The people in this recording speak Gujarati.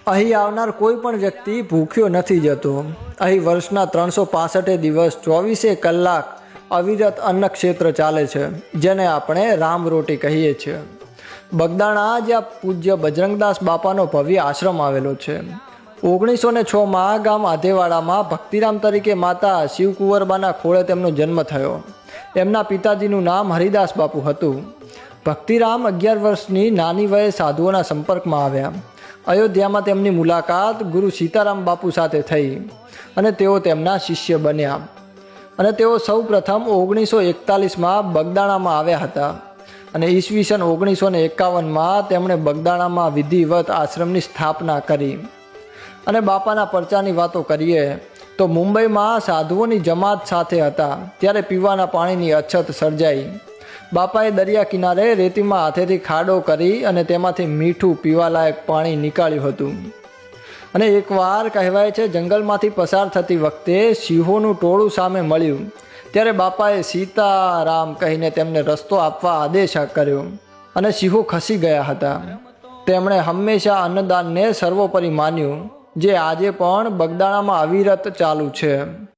અહીં આવનાર કોઈ પણ વ્યક્તિ ભૂખ્યો નથી જતો। અહીં વર્ષના 365 દિવસ 24 કલાક અવિરત અન્ન ક્ષેત્ર ચાલે છે, જેને આપણે રામરોટી કહીએ છીએ। બગદાણા જ્યાં પૂજ્ય બજરંગદાસ બાપાનો ભવ્ય આશ્રમ આવેલો છે। 1906માં ગામ આધેવાડામાં ભક્તિરામ તરીકે માતા શિવકુંવરબાના ખોળે તેમનો જન્મ થયો। એમના પિતાજીનું નામ હરિદાસ બાપુ હતું। ભક્તિરામ 11 વર્ષની નાની વયે સાધુઓના સંપર્કમાં આવ્યા। અયોધ્યામાં તેમની મુલાકાત ગુરુ સીતારામ બાપુ સાથે થઈ અને તેઓ તેમના શિષ્ય બન્યા અને તેઓ સૌ પ્રથમ 1941માં બગદાણામાં આવ્યા હતા અને ઈસવીસન 1951માં તેમણે બગદાણામાં વિધિવત આશ્રમની સ્થાપના કરી। અને બાપાના પરચાની વાતો કરીએ તો મુંબઈમાં સાધુઓની જમાત સાથે હતા ત્યારે પીવાના પાણીની અછત સર્જાઈ। બાપાએ દરિયા કિનારે રેતીમાં હાથેથી ખાડો કરી અને તેમાંથી મીઠું પીવાલાયક પાણી નીકાળ્યું હતું। અને એકવાર કહેવાય છે જંગલમાંથી પસાર થતી વખતે સિંહોનું ટોળું સામે મળ્યું ત્યારે બાપાએ સીતારામ કહીને તેમને રસ્તો આપવા આદેશ કર્યો અને સિંહો ખસી ગયા હતા। તેમણે હંમેશા અન્નદાનને સર્વોપરી માન્યું, જે આજે પણ બગદાણામાં અવિરત ચાલુ છે।